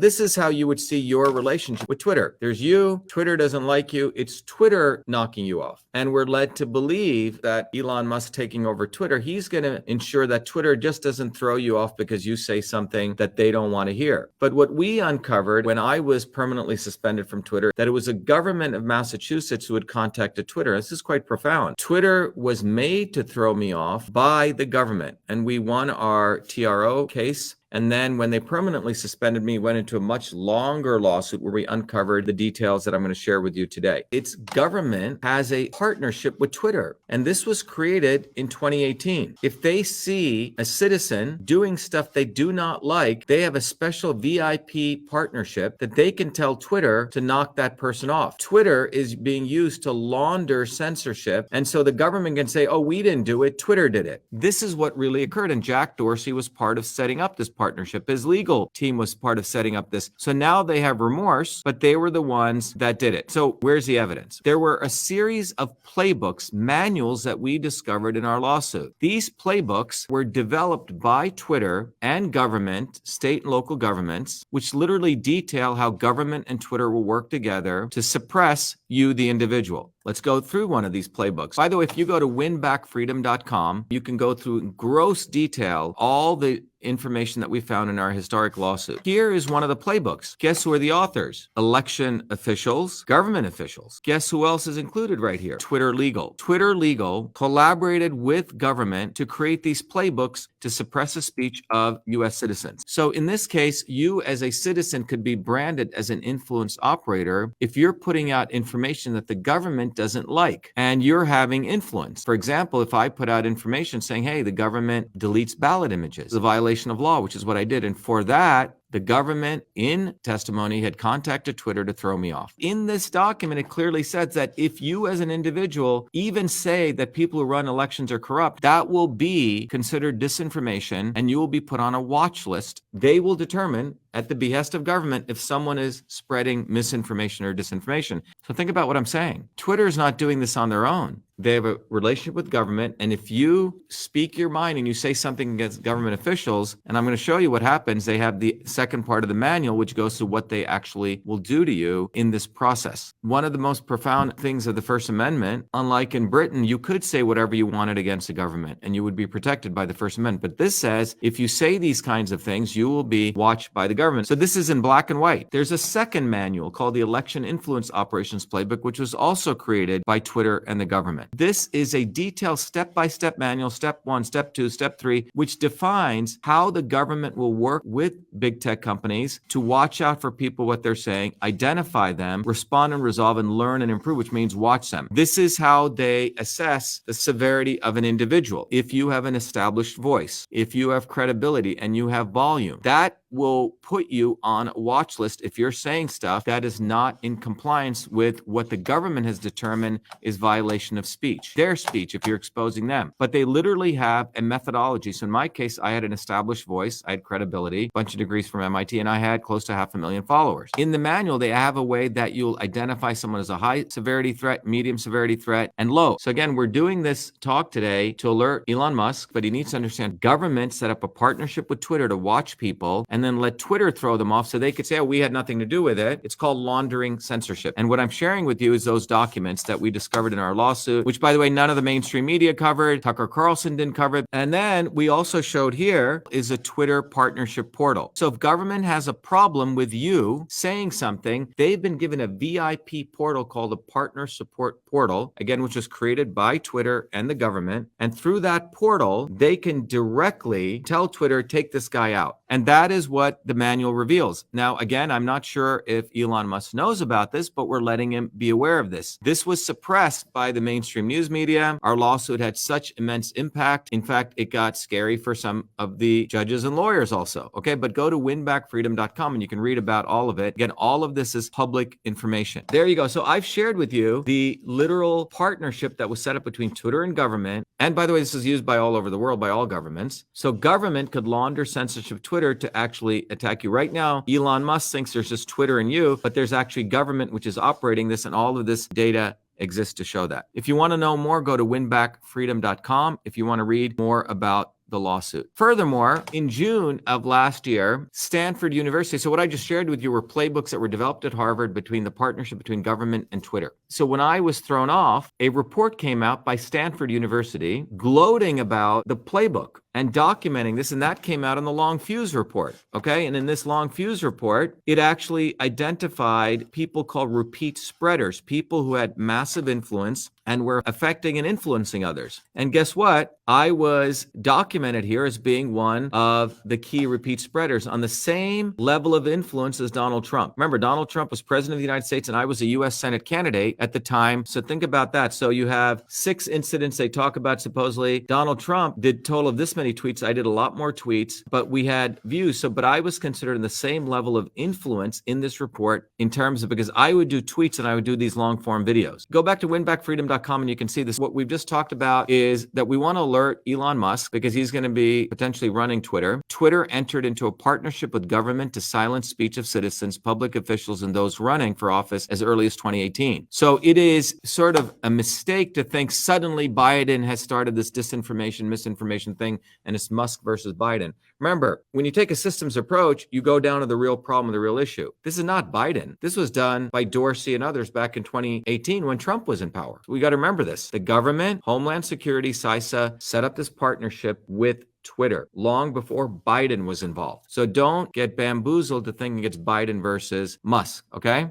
This is how you would see your relationship with Twitter. There's you, Twitter doesn't like you, it's Twitter knocking you off. And we're led to believe that Elon Musk taking over Twitter, he's going to ensure that Twitter just doesn't throw you off because you say something that they don't want to hear. But what we uncovered when I was permanently suspended from Twitter, that it was a government of Massachusetts who had contacted Twitter. This is quite profound. Twitter was made to throw me off by the government, and we won our TRO case. And then when they permanently suspended me, went into a much longer lawsuit where we uncovered the details that I'm going to share with you today. Its government has a partnership with Twitter, and this was created in 2018. If they see a citizen doing stuff they do not like, they have a special VIP partnership that they can tell Twitter to knock that person off. Twitter is being used to launder censorship, and so the government can say, oh, we didn't do it, Twitter did it. This is what really occurred, and Jack Dorsey was part of setting up this partnership. His legal team was part of setting up this. So now they have remorse, but they were the ones that did it. So where's the evidence? There were a series of playbooks, manuals that we discovered in our lawsuit. These playbooks were developed by Twitter and government, state and local governments, which literally detail how government and Twitter will work together to suppress you, the individual. Let's go through one of these playbooks. By the way, if you go to winbackfreedom.com, you can go through in gross detail all the information that we found in our historic lawsuit. Here is one of the playbooks. Guess who are the authors? Election officials, government officials. Guess who else is included right here? Twitter Legal. Twitter Legal collaborated with government to create these playbooks to suppress the speech of U.S. citizens. So in this case, you as a citizen could be branded as an influence operator if you're putting out information that the government doesn't like and you're having influence. For example, if I put out information saying, hey, the government deletes ballot images, the violation of law, which is what I did. And for that, the government in testimony had contacted Twitter to throw me off. In this document, it clearly says that if you as an individual even say that people who run elections are corrupt, that will be considered disinformation and you will be put on a watch list. They will determine at the behest of government if someone is spreading misinformation or disinformation. So think about what I'm saying. Twitter is not doing this on their own. They have a relationship with government, and if you speak your mind and you say something against government officials, and I'm going to show you what happens, they have the second part of the manual, which goes to what they actually will do to you in this process. One of the most profound things of the First Amendment, unlike in Britain, you could say whatever you wanted against the government, and you would be protected by the First Amendment. But this says, if you say these kinds of things, you will be watched by the government. So this is in black and white. There's a second manual called the Election Influence Operations Playbook, which was also created by Twitter and the government. This is a detailed step-by-step manual, step 1, step 2, step 3, which defines how the government will work with big tech companies to watch out for people, what they're saying, identify them, respond and resolve, and learn and improve, which means watch them. This is how they assess the severity of an individual. If you have an established voice, if you have credibility and you have volume, that will put you on a watch list if you're saying stuff that is not in compliance with what the government has determined is violation of speech, their speech, if you're exposing them. But they literally have a methodology. So in my case, I had an established voice, I had credibility, a bunch of degrees from MIT, and I had close to 500,000 followers. In the manual, they have a way that you'll identify someone as a high severity threat, medium severity threat, and low. So again, we're doing this talk today to alert Elon Musk, but he needs to understand government set up a partnership with Twitter to watch people and then let Twitter throw them off so they could say, oh, we had nothing to do with it. It's called laundering censorship. And what I'm sharing with you is those documents that we discovered in our lawsuit, which, by the way, none of the mainstream media covered. Tucker Carlson didn't cover it. And then we also showed here is a Twitter partnership portal. So if government has a problem with you saying something, they've been given a VIP portal called the Partner Support Portal, again, which was created by Twitter and the government. And through that portal, they can directly tell Twitter, take this guy out. And that is what the manual reveals. Now, again, I'm not sure if Elon Musk knows about this, but we're letting him be aware of this. This was suppressed by the mainstream news media. Our lawsuit had such immense impact. In fact, it got scary for some of the judges and lawyers also. Okay, but go to winbackfreedom.com and you can read about all of it. Again, all of this is public information. There you go. So I've shared with you the literal partnership that was set up between Twitter and government. And by the way, this is used by all over the world, by all governments. So government could launder censorship of Twitter to actually attack you. Right now, Elon Musk thinks there's just Twitter and you, but there's actually government which is operating this, and all of this data exists to show that. If you want to know more, go to winbackfreedom.com. If you want to read more about the lawsuit. Furthermore, in June of last year, Stanford University, so what I just shared with you were playbooks that were developed at Harvard between the partnership between government and Twitter. So when I was thrown off, a report came out by Stanford University gloating about the playbook and documenting this, and that came out in the Long Fuse report, okay? And in this Long Fuse report, it actually identified people called repeat spreaders, people who had massive influence and were affecting and influencing others. And guess what? I was documented here as being one of the key repeat spreaders on the same level of influence as Donald Trump. Remember, Donald Trump was president of the United States and I was a U.S. Senate candidate at the time. So think about that. So you have 6 incidents they talk about supposedly. Donald Trump did total of this many tweets. I did a lot more tweets, but we had views. But I was considered in the same level of influence in this report in terms of, because I would do tweets and I would do these long form videos. Go back to winbackfreedom.com and you can see this. What we've just talked about is that we want to alert Elon Musk because he's going to be potentially running Twitter. Twitter entered into a partnership with government to silence speech of citizens, public officials, and those running for office as early as 2018. So it is sort of a mistake to think suddenly Biden has started this disinformation, misinformation thing, and it's Musk versus Biden. Remember, when you take a systems approach, you go down to the real problem, the real issue. This is not Biden. This was done by Dorsey and others back in 2018 when Trump was in power. We got to remember this. The government, Homeland Security, CISA, set up this partnership with Twitter long before Biden was involved. So don't get bamboozled to thinking it's Biden versus Musk, okay?